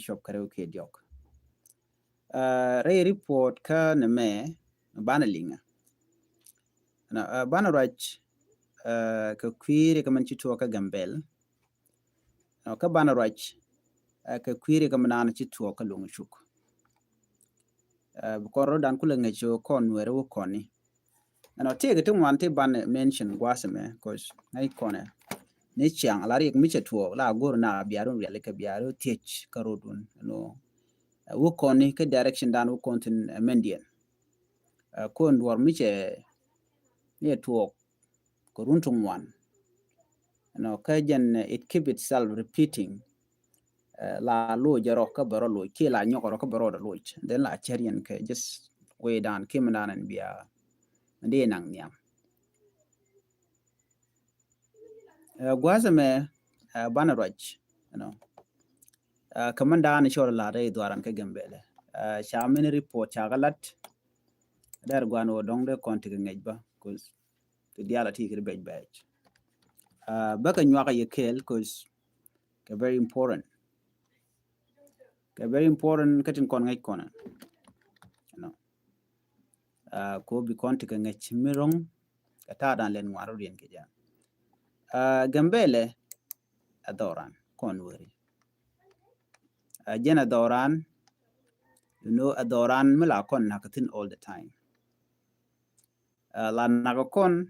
shop kare ke diok re report ka na me bana linga na bana rach ka kwire ka man chito ka gambel ka bana rach ka kwire ka manana chito ka lungu chuk bukoro dan kula ngecho kon were wo koni ana tege to wante ban mention gwasame cause ngai kone ne chiang ala rik mi chetuo la gor na biaru yale ka biaru tech karodun no wo koni ka direction dan wo kontin mendian kon war mi che ne tuo ko runtung wan no ka jen it keep itself repeating la lo jaro ka baro lo ke la nyoko ka baro lo den la cherian ke just way down kim dan and bia ndi nang niam gwasame banaroj you know kamanda ni shor la re dwaran ka gambele shamin report chagalat dar gwano dongde konti ngejba cause the diala ti kir bej bej baka nyaka yekel cause ka very important katin kon ngej kona you know ko bi konti ka ngej mirong ka ta dan len ngwaro rien ke ja gambele adoran kon wori jena adoran you know adoran mila kon nakatin all the time la nakon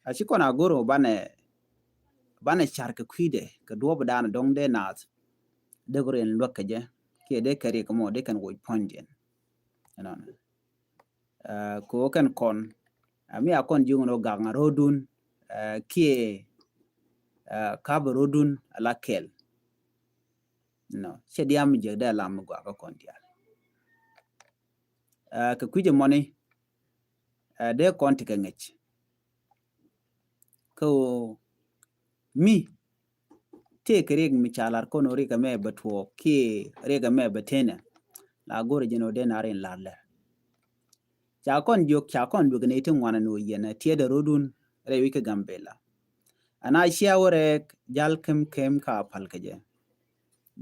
ashikon agoro bane charka kwide ka duob dan dongde nat de goren lokaje ke de kare kamo de kan woy ponjen you know ko kan kon ami akon jungo ganga rodun kie kab rodun ala kel no se diam je da lam gwa ka kon dia ka kuje money de kon tika ngech ko mi te kare mi chalar kono rika me batwo ki rega me batena la gore jeno de narin lalle cha kon bugne tin wana no yena tie da rodun re wika gambela ana shiawore jal kem ka palkaje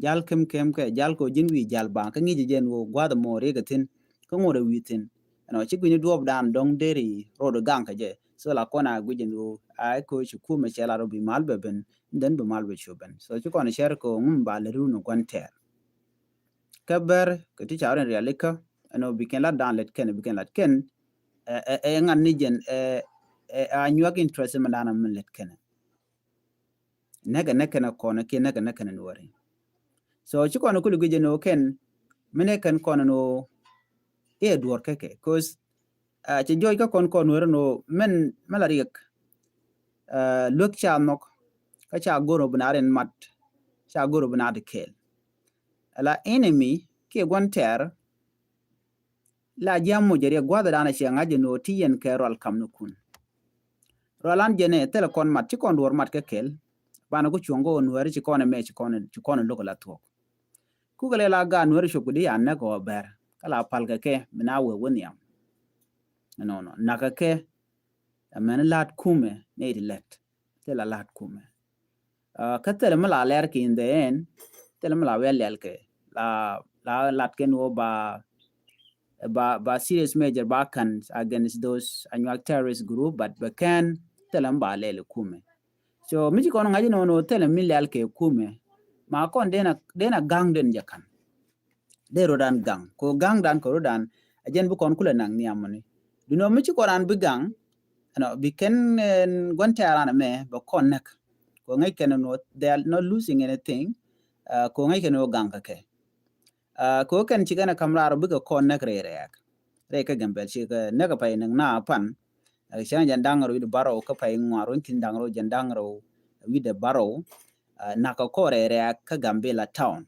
jal kem ka jal ko jinwi jal ba ka ngi jen wo gwada mo rega tin ko ngore witin ano chigwini duob dan dong deri rodo ganka je so la kona gujen wo ai ko chuku me chela robi malbe ben den be malbe chuben so chuko na sher ko ngumba le runo kwanter kaber ko ti chawren realika ano biken la dan let ken biken lat ken ngan ni jen a nyuak interest mandana men let ken nega nekena kona ke nega nekena wari so chuko no kulu gujen no ken mene kan kona no e duor keke cause ci joy ka kon wero no men malariek luk cha nok ka cha goro bunaren mat cha goro bunade kel ala enemy ke gonter la jamu jere gwada dana ci ngaje no tiyen ke rol kam no kun rolan jene tele kon mat ci kon dor mat ke kel bana ko chongo on wari ci kon me ci kon loko la to ku gele la ga no ri shokudi anne ko ber kala palga ke mina we woniam no naka ke men lat kume ne let tela lat kume ka tele mala ler ki in the end tele mala wel lel ke la lat ken wo ba serious major backings against those annual terrorist group but can tele mba lele kume so miji kono ngaji no tele mi lel ke kume ma kon dena gang den jakan de rodan gang ko gang dan ko rodan ajen bu kon kula nang ni amoni dino miji koran bu gang no biken gonte arana me ba connect ko ngai ken no they are not losing anything ko ngai ken no ganga ke ko ken chigana kamrar bu ko connect re ka gambel chi ka ne ka pai na pan shan jandang ro wi baro ka pai ngaro tin dangro jandang ro wi de baro na ka ko re ka gambela town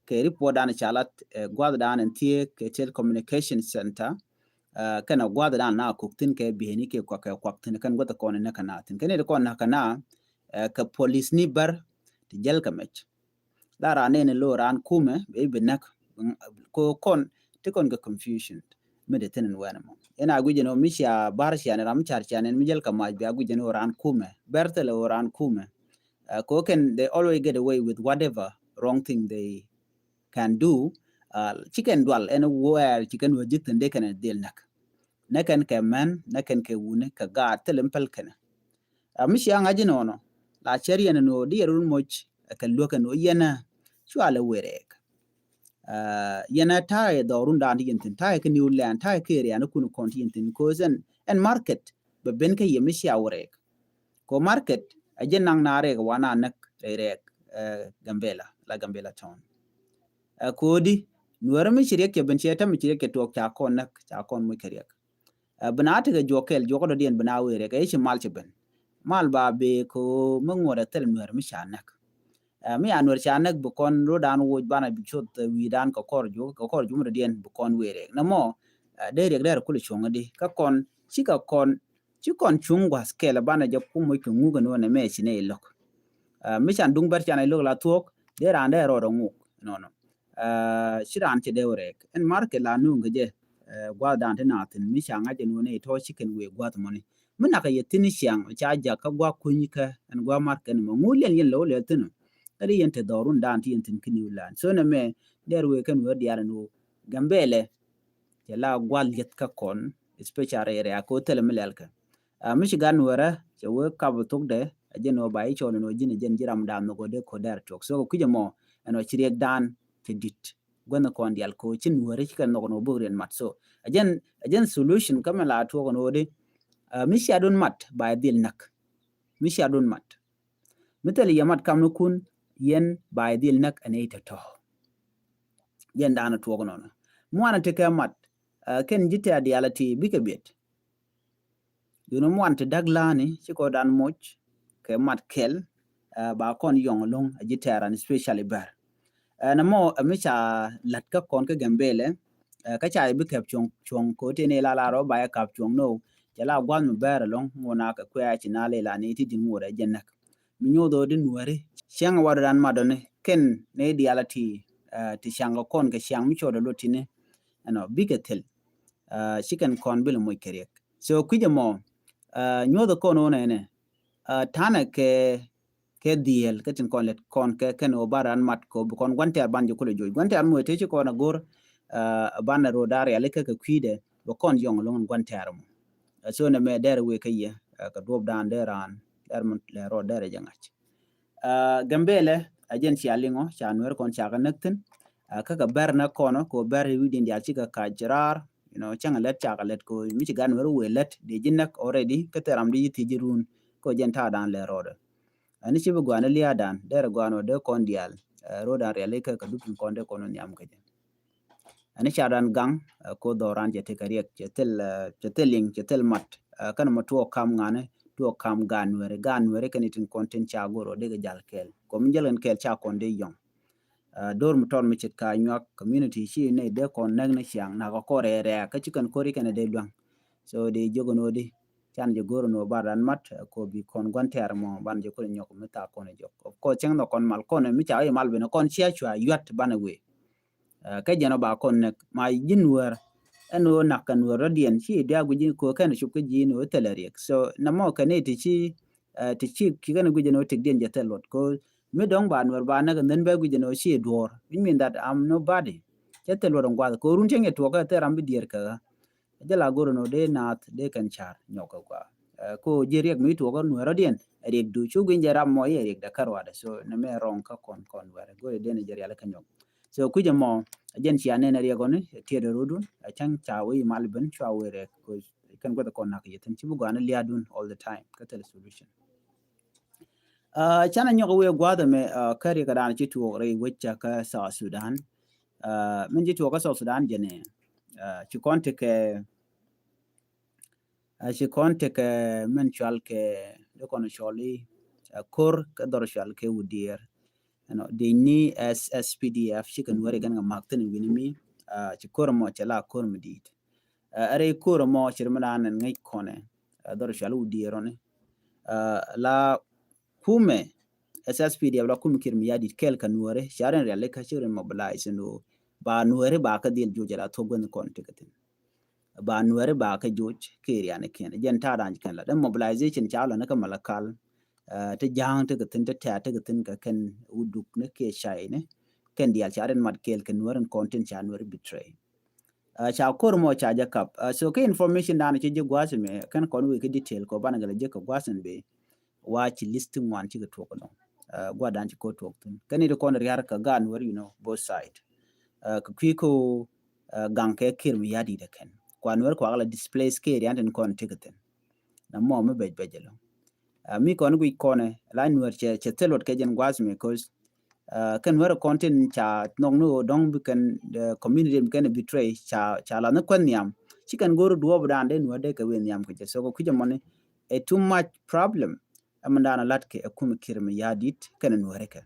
ke report dan chalat gwad dan tie ke telecommunication center kana gwada dan na koktin ke biheni ke kwaktin kan gota kon na kana tin kene ko na kana ka police ni bar ti jel kamech la rane ne lo ran kume be benak ko kon ti kon ga confusion mede tenen wana mo ena guje no misha bar sha ne ram char chanen mi jel kamaj be guje no ran kume bertele ran kume ko ken they always get away with whatever wrong thing they can do chicken dwell anywhere chicken wajit and they can deal nakan ke man nakan ke wune ka ga telempel kana mishi anga jinono la cherian no dierun moch ka loka no yana chwala werek yana tae dorun dan yintin tae ke new land tae ke ria no kun kontintin kozen and market be ben ke yemishi awrek ko market ajen nang nare ga wana nak rek Gambela town kodi nuwar mi shirye ke ben cheta mi shirye ke tok cha kon nak cha kon mu kariyak banata ga jokel jokodo dien bana were ga ishi mal chben mal ba be ko mangora tel nuwar mi shanak mi anwar shanak bu kon rodan wo bana bi chot wi dan ko korjo mu dien bu kon were na mo de rek der kul chongadi ka kon chika kon chikon chungwa skela bana ja kumo ko nguga no na me chine lok mi chan dung bar chan lok la tok de ran de ro nguk no shiran che de rek en market la nu ngeje gwa dan te na tin mi shanga je no ne to chicken we gwa to money mina ka yetin shang cha ja ka gwa kunyika en gwa market mo ngulen yen lo le tin ari yente dorun dan ti yentin kini ulan so na me der we kan we diar no Gambele je la gwa let ka kon special area ko tele melelka Michigan wara che we ka bu tok de je no bai cho no jini jen jiram dan no gode ko der tok so ku je mo eno chiriek dan te dit gwana kon dial ko chin wara chi kan no bugren mat so ajen solution kama la to no de misha don mat ba dil nak misha don mat mitali yamat kam no kun yen ba dil nak ane ta to yen dana to no mo ana te kamat ken jita dialati bikabet yuno mo ante daglani ci ko dan moch ke mat kel ba kon yong long jita ran especially bar na mo micha lat ka kon ka Gambele ka cha bikap chong ko te ne la ro ba ka chong no jala gwan mu bar long ngona ka kwa ci na le la ni ti din ngora jennak mi nyodo din wari shang wadan madone ken ne dialati ti shang kon ka shang mi chodo lotine ano bigatel chicken kon bil mo kerek so kujamo nyodo kono ne tana ke diel ke tin kon let kon ke ken obaran mat ko kon gwante banjo ko joy gwante am mo te ko na gor bana rodare ale ke kwide bo kon yong long gwante armo so na me der we ke ye ka dob dan deran der mon le ro der jangach Gambele agency alingo chanwer kon chaga nakten kaka berna kono ko ber widin dia chika ka jirar changa let chaga let ko Michigan wer we let de jinnak already kateram di tijirun ko jenta dan le rodo ani chibu gwana liya dan der gwano de kon dial roda rele ka dupin konde kono nyam ka ani chadan gang ko doran je te kariek chetel mat kan mo to kam ngane to kam ganwere kanitin konten chagoro de jal kel ko minjalen kel cha konde yong dor mu ton mi chit ka nyak community chi ne de kon nag na chiang na ko re ka chikan kori kana de luang so de jogono de chan je goro no baran mat ko bi kon gonter mo ban je ko nyok mi ta kon jok ko cheng no kon mal kon mi cha e mal be no kon chia chwa yat bana we ka jeno ba kon nek ma jinwer eno nakan woro dien chi dia guji ko kana chup ke ji no teleriek so na mo kane ti chi ki kana guji no tik dien je telot ko me dong ban wer ba na gan be guji no chi dor it mean that I'm nobody jetel wor ngwa ko run tenge to ka teram bi dier ka de la goro no de nat de kan char nyoko kwa ko jeriek mi to ko nwero dien riek du chu gin jaram mo ye riek da karwa da so na me ron ka kon wer go de ne jeria la kan nyok so ku jamo agency ane na riego ne tie de rodun chang chawi malben chwa were ko kan go da kon na ke tan chi bu gana liadun all the time ka tel solution chana nyoko we gwa da me kari ka dan chi tu re wecha ka sa Sudan min ji to ka sa Sudan jene ci konte ke men chal ke de kono choli kor ka dor chal ke wudier de ni SSPDF ci kan wari gan makten winimi ci kor mo chala kor medit are kor mo chirmanan ngai kone dor chal wudier one la kume SSPDF la kum kirmi yadi kel kan wore sharen rele ka chiren mobilize no ba nuere ba ka dil jojala to gon konte katin ba nuere ba ka joj kiri ane ken jen ta dan ken la den mobilization chala na ka malakal te jang te tin te ta te tin ka ken uduk ne ke shai ne ken dial charen mat kel ken waran content chan war betray cha kor mo cha ja kap so ke information dan che je gwas me kan kon we ke detail ko ban ga je ka gwasen be wa chi listing wan chi ga to ko no gwa dan chi ko to tun kan ni ko yar ka gan war both side ka kwi ko gang ke kir mi yadi da ken kwan war ko ala display ke yan den kon tigeten na mo me be jelo mi kon gwi kone la nuer che telot ke jen gwas me cause kan war content cha nong no dong bi kan the community kan betray cha la na kwan yam chi kan goro duo bdan den nuer de ka wen yam ke so ko kuje mone a too much problem amanda na lat ke akum kir mi yadit kan nuer ke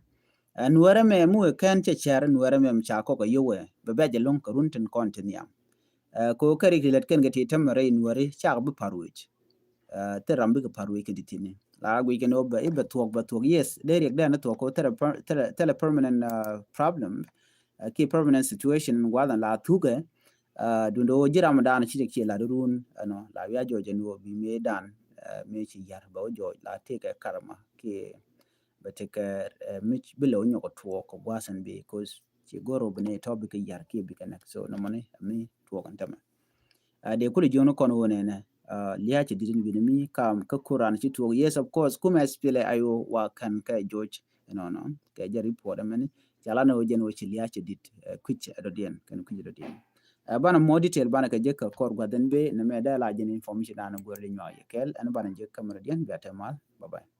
nuere me mu ken che cher nuere me cha ko ko yowe be be jelon ko runten content yam ko kari kilet ken gati tamare nuere cha bu parwich te rambi ko parwi ke ditini la gwi ken oba ibe tuok yes there yak dan to ko tele permanent problem ki permanent situation wadan la tuge dundo jiram dan chi ke la run no la ya jo jenu bi me dan me chi yar ba jo la te ke karama ki beteke mich bilo nyoko tuo ko gwasan bi cause chi goro bne topic yar ki bi kanak so no mane mi tuo kan tama de kuli jono kon wone ne liya ci didin bi mi kam ka kuran ci tuo yes of course kuma spele ayo wa kan ka George no ka jari po da mani jala no jen wo ci liya ci dit kuch adodien kan kuj adodien bana mo detail bana ka jekka kor gwaden be na me da la jen information ana gorli nyaay kel an bana jekka mara dien bi atamal bye bye